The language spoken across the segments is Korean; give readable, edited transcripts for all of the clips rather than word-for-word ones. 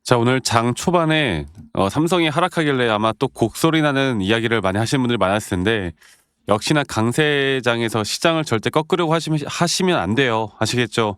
자, 오늘 장 초반에 삼성이 하락하길래 아마 또 곡소리 나는 이야기를 많이 하시는 분들이 많았을 텐데, 역시나 강세장에서 시장을 절대 꺾으려고 하시면 안 돼요. 아시겠죠?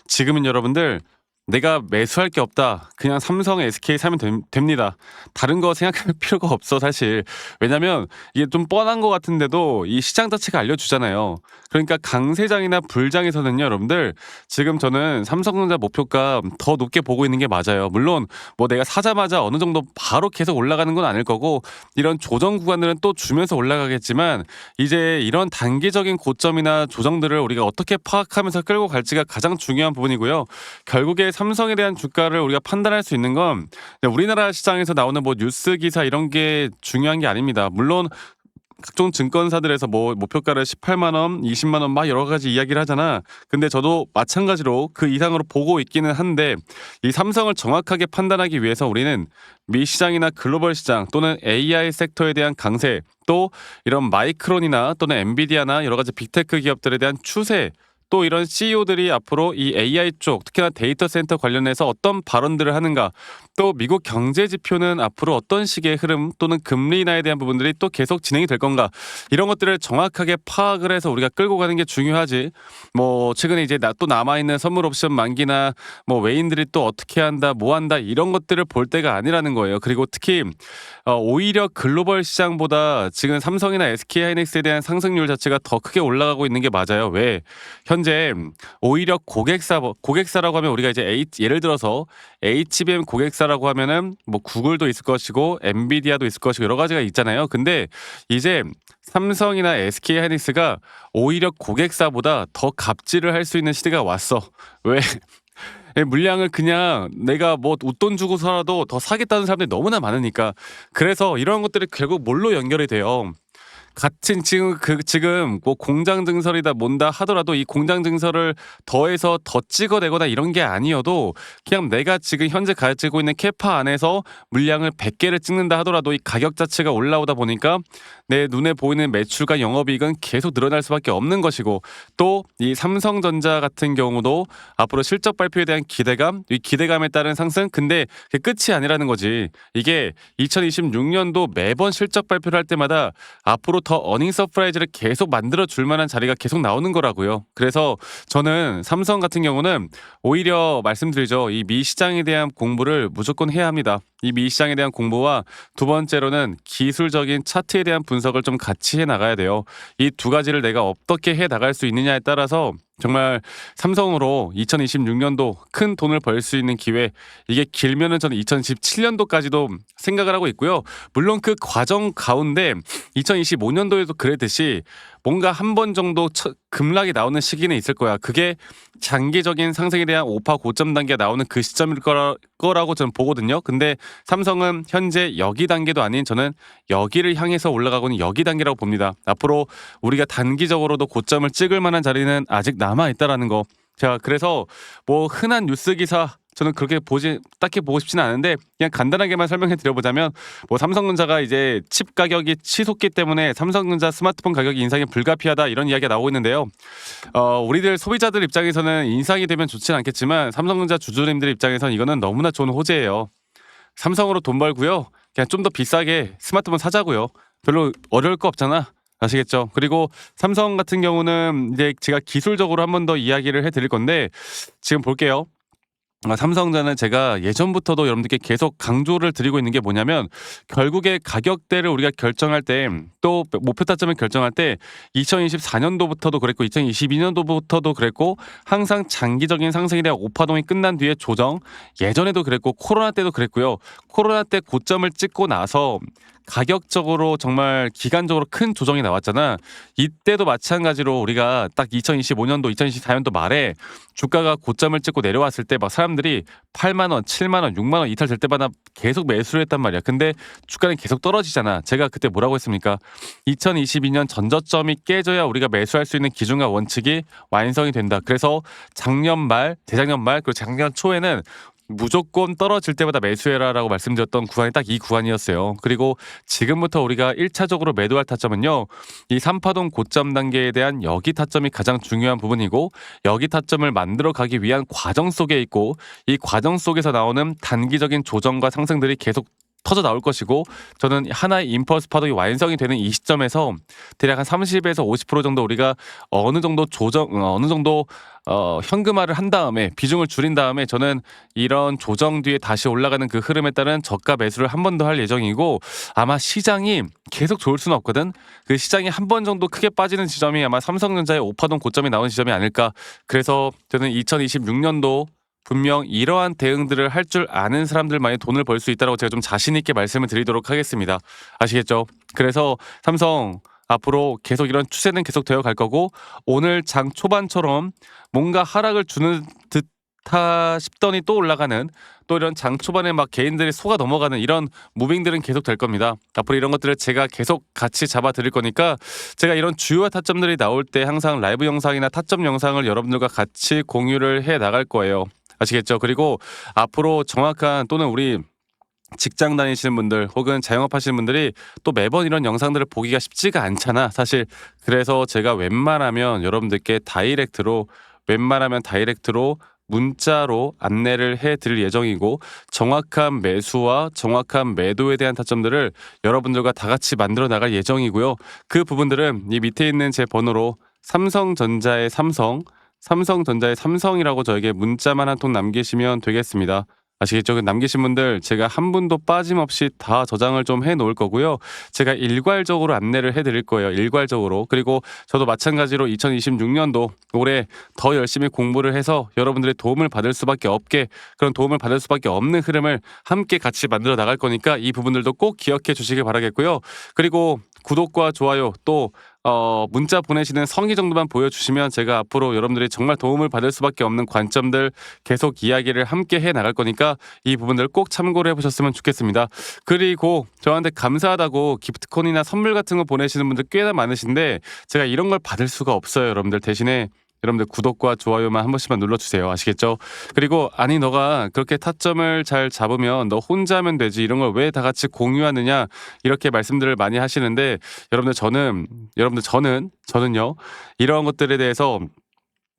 지금은 여러분들 내가 매수할 게 없다. 그냥 삼성, SK 사면 됩니다. 다른 거 생각할 필요가 없어 사실. 왜냐면 이게 좀 뻔한 것 같은데도 이 시장 자체가 알려주잖아요. 그러니까 강세장이나 불장에서는요, 여러분들 지금 저는 삼성전자 목표가 더 높게 보고 있는 게 맞아요. 물론 뭐 내가 사자마자 어느 정도 바로 계속 올라가는 건 아닐 거고, 이런 조정 구간들은 또 주면서 올라가겠지만, 이제 이런 단기적인 고점이나 조정들을 우리가 어떻게 파악하면서 끌고 갈지가 가장 중요한 부분이고요. 결국에 삼성에 대한 주가를 우리가 판단할 수 있는 건 우리나라 시장에서 나오는 뭐 뉴스 기사 이런 게 중요한 게 아닙니다. 물론 각종 증권사들에서 뭐 목표가를 18만 원, 20만 원 막 여러 가지 이야기를 하잖아. 근데 저도 마찬가지로 그 이상으로 보고 있기는 한데, 이 삼성을 정확하게 판단하기 위해서 우리는 미 시장이나 글로벌 시장 또는 AI 섹터에 대한 강세, 또 이런 마이크론이나 또는 엔비디아나 여러 가지 빅테크 기업들에 대한 추세, 또 이런 CEO들이 앞으로 이 AI 쪽, 특히나 데이터 센터 관련해서 어떤 발언들을 하는가, 또 미국 경제 지표는 앞으로 어떤 식의 흐름 또는 금리 인하에 대한 부분들이 또 계속 진행이 될 건가, 이런 것들을 정확하게 파악을 해서 우리가 끌고 가는 게 중요하지. 뭐 최근에 이제 또 남아있는 선물 옵션 만기나 뭐 외인들이 또 어떻게 한다 뭐 한다 이런 것들을 볼 때가 아니라는 거예요. 그리고 특히 오히려 글로벌 시장보다 지금 삼성이나 SK하이닉스에 대한 상승률 자체가 더 크게 올라가고 있는 게 맞아요. 왜? 현재 오히려 고객사라고 하면 우리가 이제 예를 들어서 HBM 고객사라고 하면은 뭐 구글도 있을 것이고 엔비디아도 있을 것이고 여러 가지가 있잖아요. 근데 이제 삼성이나 SK하이닉스가 오히려 고객사보다 더 갑질을 할 수 있는 시대가 왔어. 왜? 물량을 그냥 내가 뭐 웃돈 주고서라도 더 사겠다는 사람들이 너무나 많으니까. 그래서 이런 것들이 결국 뭘로 연결이 돼요? 같은 지금 뭐 공장 증설이다 뭔다 하더라도 이 공장 증설을 더해서 더 찍어내거나 이런 게 아니어도, 그냥 내가 지금 현재 가지고 있는 캐파 안에서 물량을 100개를 찍는다 하더라도 이 가격 자체가 올라오다 보니까 내 눈에 보이는 매출과 영업이익은 계속 늘어날 수밖에 없는 것이고, 또 이 삼성전자 같은 경우도 앞으로 실적 발표에 대한 기대감, 이 기대감에 따른 상승, 근데 그게 끝이 아니라는 거지. 이게 2026년도 매번 실적 발표를 할 때마다 앞으로 더 어닝 서프라이즈를 계속 만들어 줄 만한 자리가 계속 나오는 거라고요. 그래서 저는 삼성 같은 경우는 오히려 말씀드리죠. 이 미 시장에 대한 공부를 무조건 해야 합니다. 이 미 시장에 대한 공부와 두 번째로는 기술적인 차트에 대한 분석을 좀 같이 해 나가야 돼요. 이 두 가지를 내가 어떻게 해 나갈 수 있느냐에 따라서 정말 삼성으로 2026년도 큰 돈을 벌 수 있는 기회, 이게 길면은 저는 2017년도까지도 생각을 하고 있고요. 물론 그 과정 가운데 2025년도에도 그랬듯이 뭔가 한 번 정도 급락이 나오는 시기는 있을 거야. 그게 장기적인 상승에 대한 오파 고점 단계가 나오는 그 시점일 거라고 저는 보거든요. 근데 삼성은 현재 여기 단계도 아닌, 저는 여기를 향해서 올라가고 있는 여기 단계라고 봅니다. 앞으로 우리가 단기적으로도 고점을 찍을 만한 자리는 아직 남아 있다라는 거. 자, 그래서 뭐 흔한 뉴스 기사 저는 그렇게 딱히 보고 싶지는 않은데, 그냥 간단하게만 설명해 드려보자면, 뭐 삼성전자가 이제 칩 가격이 치솟기 때문에 삼성전자 스마트폰 가격이 인상이 불가피하다 이런 이야기가 나오고 있는데요. 우리들 소비자들 입장에서는 인상이 되면 좋지는 않겠지만, 삼성전자 주주님들 입장에서는 이거는 너무나 좋은 호재예요. 삼성으로 돈 벌고요. 그냥 좀 더 비싸게 스마트폰 사자고요. 별로 어려울 거 없잖아. 아시겠죠? 그리고 삼성 같은 경우는 이제 제가 기술적으로 한 번 더 이야기를 해드릴 건데, 지금 볼게요. 삼성전자는 제가 예전부터도 여러분들께 계속 강조를 드리고 있는 게 뭐냐면, 결국에 가격대를 우리가 결정할 때, 또 목표 타점을 결정할 때 2024년도부터도 그랬고 2022년도부터도 그랬고, 항상 장기적인 상승에 대한 오파동이 끝난 뒤에 조정, 예전에도 그랬고 코로나 때도 그랬고요. 코로나 때 고점을 찍고 나서 가격적으로 정말 기간적으로 큰 조정이 나왔잖아. 이때도 마찬가지로 우리가 딱 2025년도, 2024년도 말에 주가가 고점을 찍고 내려왔을 때 막 사람들이 8만 원, 7만 원, 6만 원 이탈될 때마다 계속 매수를 했단 말이야. 근데 주가는 계속 떨어지잖아. 제가 그때 뭐라고 했습니까? 2022년 전저점이 깨져야 우리가 매수할 수 있는 기준과 원칙이 완성이 된다. 그래서 작년 말, 재작년 말, 그리고 작년 초에는 무조건 떨어질 때마다 매수해라라고 말씀드렸던 구간이 딱 이 구간이었어요. 그리고 지금부터 우리가 1차적으로 매도할 타점은요. 이 3파동 고점 단계에 대한 여기 타점이 가장 중요한 부분이고 여기 타점을 만들어 가기 위한 과정 속에 있고 이 과정 속에서 나오는 단기적인 조정과 상승들이 계속 터져 나올 것이고 저는 하나의 임펄스 파동이 완성이 되는 이 시점에서 대략 한 30에서 50% 정도 우리가 어느 정도 현금화를 한 다음에 비중을 줄인 다음에 저는 이런 조정 뒤에 다시 올라가는 그 흐름에 따른 저가 매수를 한 번 더 할 예정이고 아마 시장이 계속 좋을 수는 없거든. 그 시장이 한 번 정도 크게 빠지는 지점이 아마 삼성전자의 5파동 고점이 나오는 지점이 아닐까. 그래서 저는 2026년도 분명 이러한 대응들을 할 줄 아는 사람들만이 돈을 벌 수 있다고 제가 좀 자신 있게 말씀을 드리도록 하겠습니다. 아시겠죠? 그래서 삼성 앞으로 계속 이런 추세는 계속 되어 갈 거고 오늘 장 초반처럼 뭔가 하락을 주는 듯하 싶더니 또 올라가는 또 이런 장 초반에 막 개인들이 속아 넘어가는 이런 무빙들은 계속 될 겁니다. 앞으로 이런 것들을 제가 계속 같이 잡아 드릴 거니까 제가 이런 주요 타점들이 나올 때 항상 라이브 영상이나 타점 영상을 여러분들과 같이 공유를 해 나갈 거예요. 아시겠죠? 그리고 앞으로 정확한 또는 우리 직장 다니시는 분들 혹은 자영업 하시는 분들이 또 매번 이런 영상들을 보기가 쉽지가 않잖아 사실. 그래서 제가 웬만하면 여러분들께 다이렉트로 문자로 안내를 해드릴 예정이고 정확한 매수와 정확한 매도에 대한 타점들을 여러분들과 다 같이 만들어 나갈 예정이고요. 그 부분들은 이 밑에 있는 제 번호로 삼성전자의 삼성이라고 저에게 문자만 한 통 남기시면 되겠습니다. 아시겠죠? 남기신 분들 제가 한 분도 빠짐없이 다 저장을 좀 해놓을 거고요. 제가 일괄적으로 안내를 해드릴 거예요. 일괄적으로. 그리고 저도 마찬가지로 2026년도 올해 더 열심히 공부를 해서 여러분들의 도움을 받을 수밖에 없는 흐름을 함께 같이 만들어 나갈 거니까 이 부분들도 꼭 기억해 주시길 바라겠고요. 그리고 구독과 좋아요 또 문자 보내시는 성의 정도만 보여주시면 제가 앞으로 여러분들이 정말 도움을 받을 수밖에 없는 관점들 계속 이야기를 함께 해 나갈 거니까 이 부분들 꼭 참고를 해보셨으면 좋겠습니다. 그리고 저한테 감사하다고 기프트콘이나 선물 같은 거 보내시는 분들 꽤나 많으신데 제가 이런 걸 받을 수가 없어요. 여러분들 대신에 여러분들 구독과 좋아요만 한 번씩만 눌러주세요. 아시겠죠? 그리고 아니 너가 그렇게 타점을 잘 잡으면 너 혼자 하면 되지 이런 걸 왜 다 같이 공유하느냐 이렇게 말씀들을 많이 하시는데 저는요 이런 것들에 대해서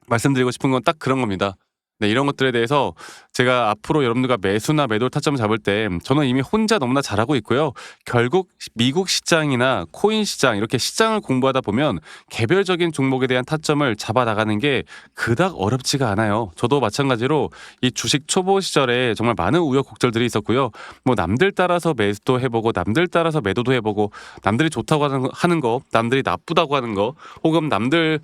말씀드리고 싶은 건 딱 그런 겁니다. 네, 이런 것들에 대해서 제가 앞으로 여러분들과 매수나 매도 타점 잡을 때 저는 이미 혼자 너무나 잘하고 있고요. 결국 미국 시장이나 코인 시장 이렇게 시장을 공부하다 보면 개별적인 종목에 대한 타점을 잡아 나가는 게 그닥 어렵지가 않아요. 저도 마찬가지로 이 주식 초보 시절에 정말 많은 우여곡절들이 있었고요. 뭐 남들 따라서 매수도 해보고 남들 따라서 매도도 해보고 남들이 좋다고 하는 거 남들이 나쁘다고 하는 거 혹은 남들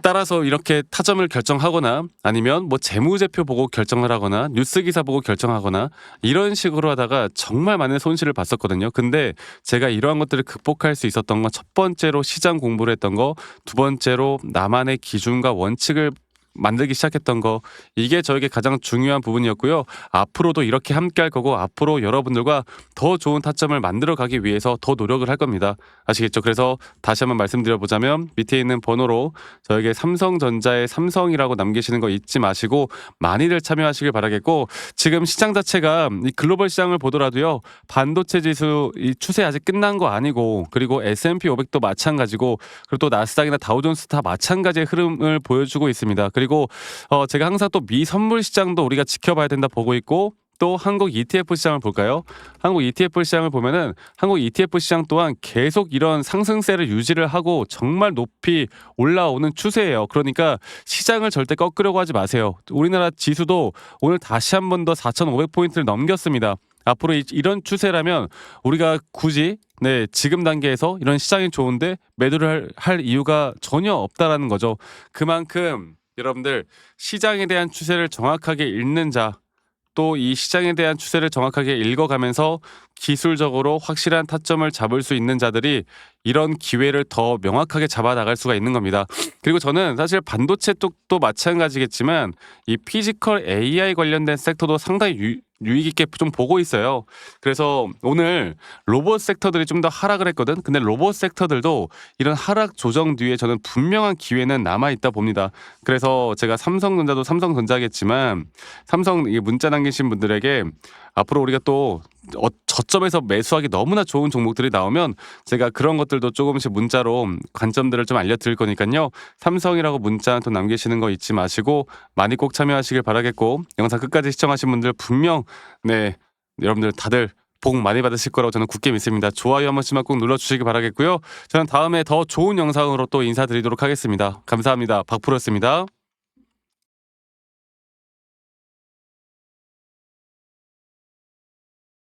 따라서 이렇게 타점을 결정하거나 아니면 뭐 재무제표 보고 결정을 하거나 뉴스 기사 보고 결정하거나 이런 식으로 하다가 정말 많은 손실을 봤었거든요. 근데 제가 이러한 것들을 극복할 수 있었던 건 첫 번째로 시장 공부를 했던 거, 두 번째로 나만의 기준과 원칙을 만들기 시작했던 거 이게 저에게 가장 중요한 부분이었고요. 앞으로도 이렇게 함께 할 거고 앞으로 여러분들과 더 좋은 타점을 만들어 가기 위해서 더 노력을 할 겁니다. 아시겠죠? 그래서 다시 한번 말씀드려보자면 밑에 있는 번호로 저에게 삼성전자의 삼성이라고 남기시는 거 잊지 마시고 많이들 참여하시길 바라겠고 지금 시장 자체가 이 글로벌 시장을 보더라도요. 반도체 지수 이 추세 아직 끝난 거 아니고 그리고 S&P 500도 마찬가지고 그리고 또 나스닥이나 다우존스 다 마찬가지의 흐름을 보여주고 있습니다. 그리고 제가 항상 또 미 선물 시장도 우리가 지켜봐야 된다 보고 있고 또 한국 ETF 시장을 볼까요? 한국 ETF 시장을 보면은 한국 ETF 시장 또한 계속 이런 상승세를 유지를 하고 정말 높이 올라오는 추세예요. 그러니까 시장을 절대 꺾으려고 하지 마세요. 우리나라 지수도 오늘 다시 한 번 더 4,500포인트를 넘겼습니다. 앞으로 이런 추세라면 우리가 굳이 지금 단계에서 이런 시장이 좋은데 매도를 할 이유가 전혀 없다라는 거죠. 그만큼 여러분들 시장에 대한 추세를 정확하게 읽는 자 또 이 시장에 대한 추세를 정확하게 읽어가면서 기술적으로 확실한 타점을 잡을 수 있는 자들이 이런 기회를 더 명확하게 잡아 나갈 수가 있는 겁니다. 그리고 저는 사실 반도체 쪽도 마찬가지겠지만 이 피지컬 AI 관련된 섹터도 상당히 유익 있게 좀 보고 있어요. 그래서 오늘 로봇 섹터들이 좀 더 하락을 했거든. 근데 로봇 섹터들도 이런 하락 조정 뒤에 저는 분명한 기회는 남아 있다 봅니다. 그래서 제가 삼성전자도 삼성전자겠지만 삼성 이 문자 남기신 분들에게 앞으로 우리가 또 저점에서 매수하기 너무나 좋은 종목들이 나오면 제가 그런 것들도 조금씩 문자로 관점들을 좀 알려드릴 거니까요. 삼성이라고 문자 한 통 남기시는 거 잊지 마시고 많이 꼭 참여하시길 바라겠고 영상 끝까지 시청하신 분들 분명 네 여러분들 다들 복 많이 받으실 거라고 저는 굳게 믿습니다. 좋아요 한 번씩만 꼭 눌러주시기 바라겠고요. 저는 다음에 더 좋은 영상으로 또 인사드리도록 하겠습니다. 감사합니다. 박프로였습니다.